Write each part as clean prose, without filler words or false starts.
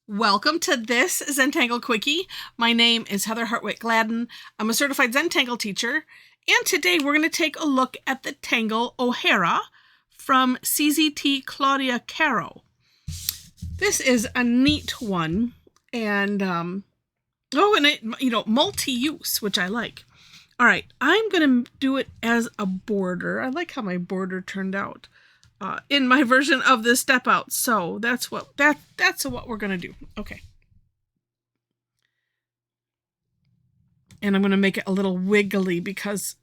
Welcome to this Zentangle Quickie. My name is Heather Hartwick Gladden. I'm a certified Zentangle teacher, and today we're going to take a look at the Tangle O'Hara from CZT Claudia Caro. This is a neat one, and multi-use, which I like. All right, I'm going to do it as a border. I like how my border turned out. In my version of the step out. So that's what we're gonna do. Okay. And I'm gonna make it a little wiggly because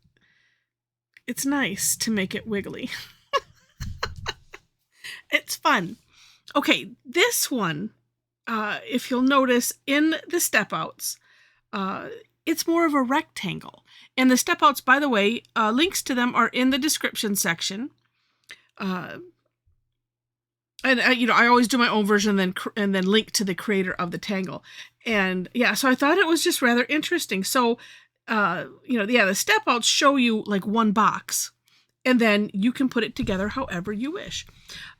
it's nice to make it wiggly. It's fun. Okay, this one, if you'll notice in the step outs, it's more of a rectangle. And the step outs, by the way, links to them are in the description section. I always do my own version and then link to the creator of the Tangle. And yeah, so I thought it was just rather interesting. So, the step outs show you like one box, and then you can put it together however you wish.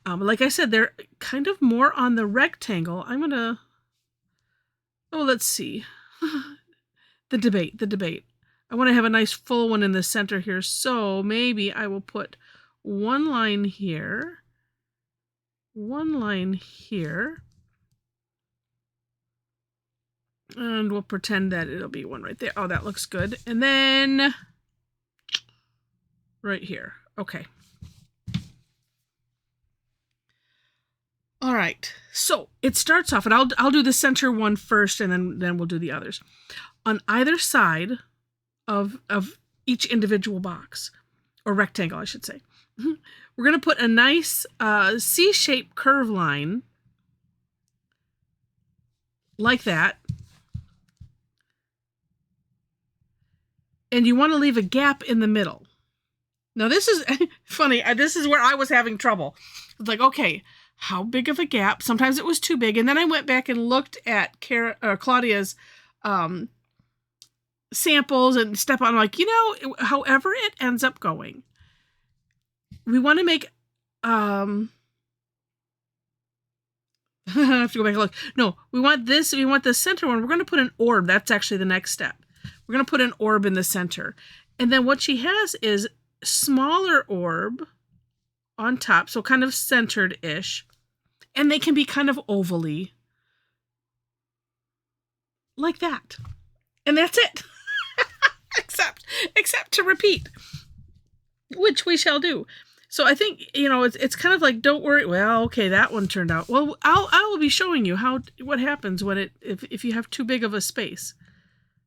Like I said, they're kind of more on the rectangle. Let's see. The debate. I want to have a nice full one in the center here. So maybe I will put one line here, and we'll pretend that it'll be one right there. Oh, that looks good. And then right here. Okay. All right. So it starts off, and I'll do the center one first, and then we'll do the others. On either side of each individual box, or rectangle, I should say, we're going to put a nice C-shaped curve line like that. And you want to leave a gap in the middle. Now this is funny. This is where I was having trouble. It's like, okay, how big of a gap? Sometimes it was too big. And then I went back and looked at Claudia's samples and step on, like, however it ends up going. We want to make, I have to go back and look. No, we want the center one. We're going to put an orb. That's actually the next step. We're going to put an orb in the center. And then what she has is smaller orb on top, so kind of centered-ish. And they can be kind of ovally. Like that. And that's it. except to repeat. Which we shall do. So I think, it's kind of like, don't worry. Well, okay, that one turned out. Well, I will be showing you what happens when if you have too big of a space.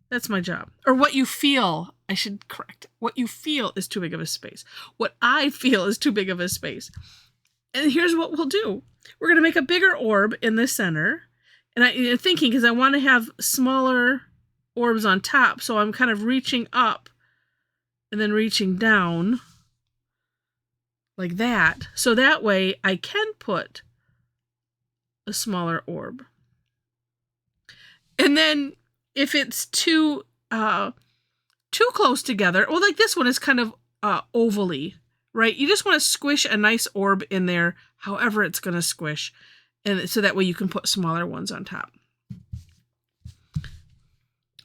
That's my job. Or what you feel, I should correct. What you feel is too big of a space. What I feel is too big of a space. And here's what we'll do. We're going to make a bigger orb in the center. And I'm thinking, because I want to have smaller orbs on top, so I'm kind of reaching up and then reaching down. Like that. So that way I can put a smaller orb. And then if it's too close together, well, like this one is kind of ovally, right? You just want to squish a nice orb in there, however it's going to squish. And so that way you can put smaller ones on top.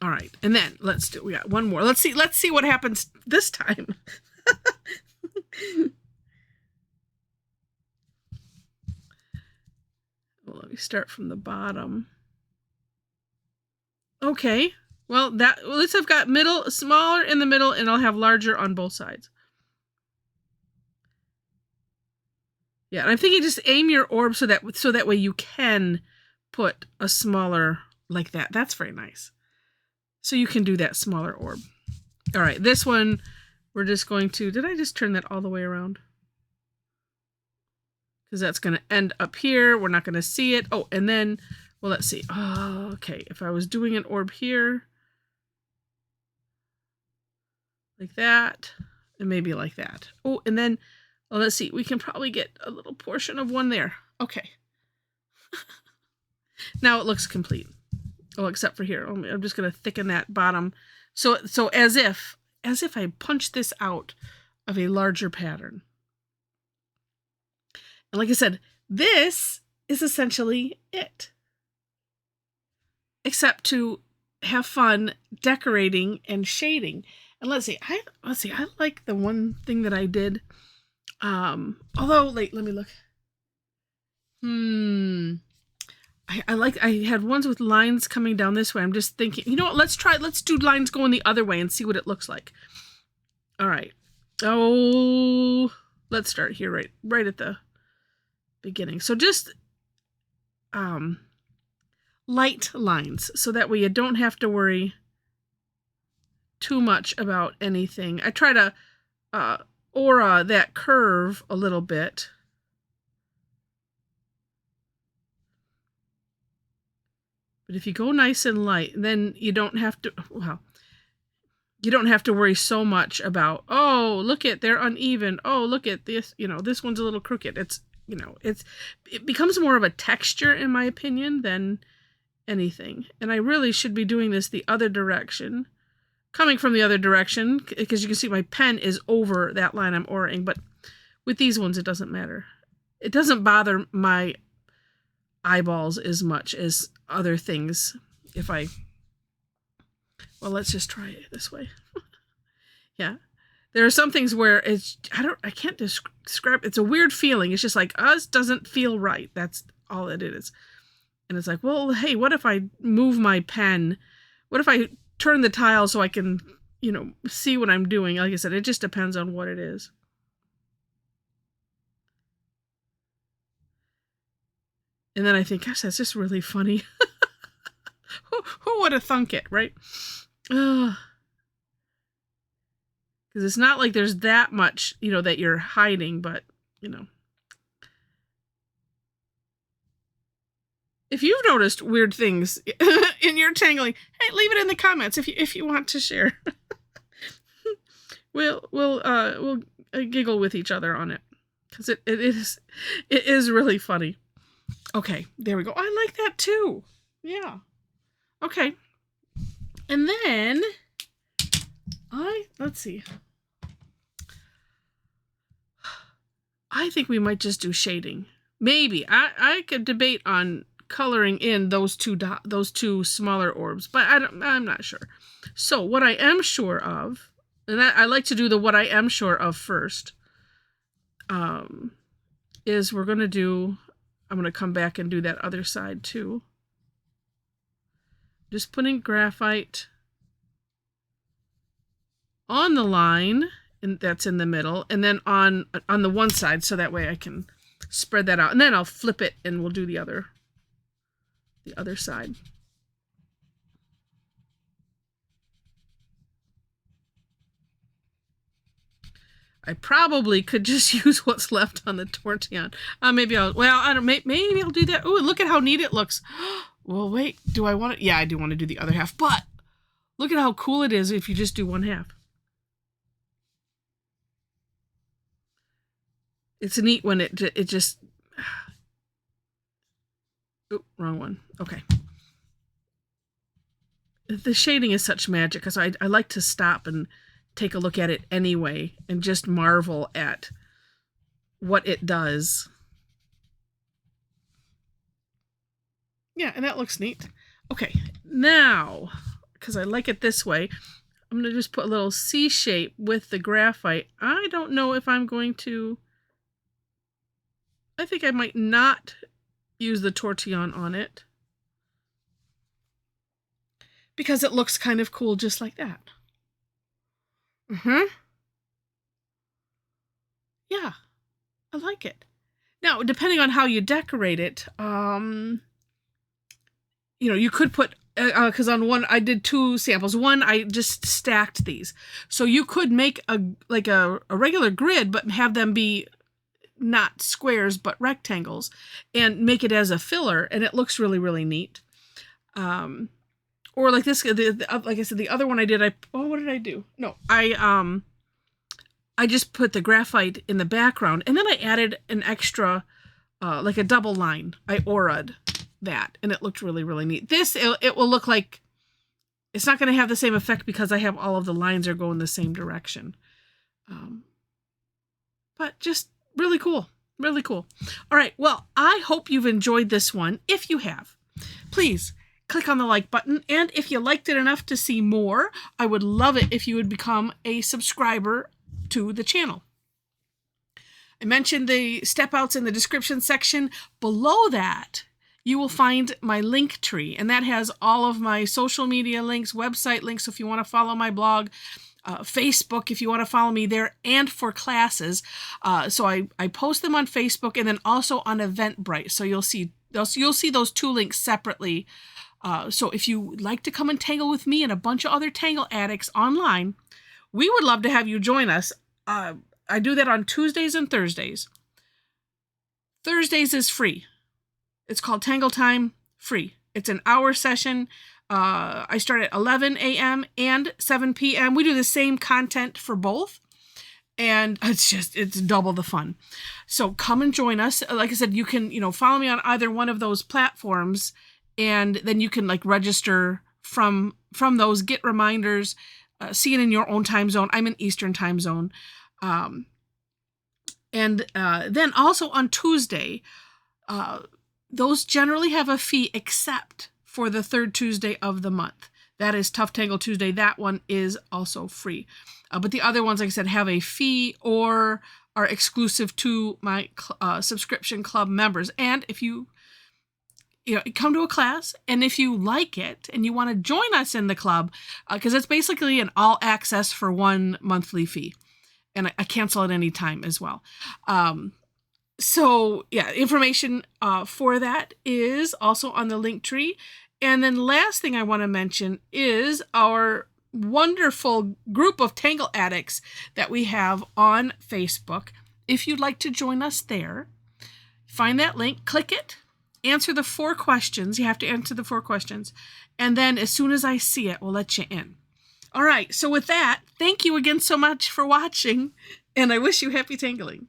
All right. And then we got one more. Let's see what happens this time. Let me start from the bottom. Okay, well, at least I've got smaller in the middle, and I'll have larger on both sides. Yeah, and I'm thinking just aim your orb so that way you can put a smaller like that. That's very nice. So you can do that smaller orb. All right, this one, we're just going to, did I just turn that all the way around? Because that's going to end up here. We're not going to see it. Oh, and then, well, let's see. Oh, okay. If I was doing an orb here, like that, and maybe like that. Oh, and then, well, let's see. We can probably get a little portion of one there. Okay. Now it looks complete. Oh, except for here. I'm just going to thicken that bottom. So as if I punch this out of a larger pattern. And like I said, this is essentially it. except to have fun decorating and shading. And let's see, I like the one thing that I did. Although, let me look. I had ones with lines coming down this way. I'm just thinking, you know what, let's do lines going the other way and see what it looks like. All right. Oh, let's start here right at the beginning. So just light lines, so that way you don't have to worry too much about anything. I try to aura that curve a little bit. But if you go nice and light, then you don't have to, you don't have to worry so much about, oh, look at, they're uneven. Oh, look at this, this one's a little crooked. It becomes more of a texture, in my opinion, than anything. And I really should be doing this the other direction, coming from the other direction, because you can see my pen is over that line I'm auraing. But with these ones, it doesn't matter. It doesn't bother my eyeballs as much as other things. Let's just try it this way. Yeah. There are some things where I can't describe, it's a weird feeling. It's just like, us doesn't feel right. That's all it is. And it's like, well, hey, what if I move my pen? What if I turn the tile so I can, see what I'm doing? Like I said, it just depends on what it is. And then I think, gosh, that's just really funny. Who would have thunk it, right? Because it's not like there's that much, that you're hiding, but, If you've noticed weird things in your tangling, hey, leave it in the comments if you want to share. We'll giggle with each other on it, because it is really funny. Okay, there we go. I like that too. Yeah. Okay. And then let's see. I think we might just do shading. Maybe I could debate on coloring in those two smaller orbs, but I'm not sure. So what I am sure of, and I like to do what I am sure of first, is I'm going to come back and do that other side too. Just putting graphite on the line, and that's in the middle, and then on the one side, so that way I can spread that out, and then I'll flip it and we'll do the other side. I probably could just use what's left on the Tortillion. Maybe I'll do that. Oh, look at how neat it looks. Well, wait, do I want to? Yeah, I do want to do the other half, but look at how cool it is if you just do one half. It's neat when it just, oh, wrong one. Okay. The shading is such magic, because I like to stop and take a look at it anyway and just marvel at what it does. Yeah, and that looks neat. Okay, now, because I like it this way, I'm going to just put a little C shape with the graphite. I don't know if I'm going to, I think I might not use the Tortillion on it, because it looks kind of cool just like that. Yeah, I like it. Now, depending on how you decorate it, you could put, because on one, I did two samples. One, I just stacked these. So you could make a regular grid, but have them be not squares, but rectangles, and make it as a filler, and it looks really, really neat. Or like this, like I said, the other one I did, what did I do? No, I just put the graphite in the background, and then I added an extra, like a double line. I aura'd that, and it looked really, really neat. This, it will look like, it's not going to have the same effect because I have all of the lines are going the same direction. But just really cool. Really cool. All right. Well, I hope you've enjoyed this one. If you have, please click on the like button. And if you liked it enough to see more, I would love it if you would become a subscriber to the channel. I mentioned the step outs in the description section. Below that, you will find my link tree, and that has all of my social media links, website links if you want to follow my blog, Facebook if you want to follow me there, and for classes. So I post them on Facebook and then also on Eventbrite. So you'll see those two links separately. So if you would like to come and tangle with me and a bunch of other tangle addicts online, we would love to have you join us. I do that on Tuesdays and Thursdays. Thursdays is free. It's called Tangle Time, free. It's an hour session. I start at 11 a.m. and 7 p.m. We do the same content for both. And it's double the fun. So come and join us. Like I said, you can, follow me on either one of those platforms, and then you can register from those, get reminders, see it in your own time zone. I'm in Eastern time zone. And then also on Tuesday, those generally have a fee except for the third Tuesday of the month. That is Tough Tangle Tuesday. That one is also free. But the other ones, like I said, have a fee or are exclusive to my subscription club members. And if you come to a class, and if you like it and you want to join us in the club, because it's basically an all access for one monthly fee. And I cancel at any time as well. So yeah, information for that is also on the link tree. And then last thing I want to mention is our wonderful group of tangle addicts that we have on Facebook. If you'd like to join us there, find that link, click it, answer the 4 questions. You have to answer the 4 questions. And then as soon as I see it, we'll let you in. All right, so with that, thank you again so much for watching, and I wish you happy tangling.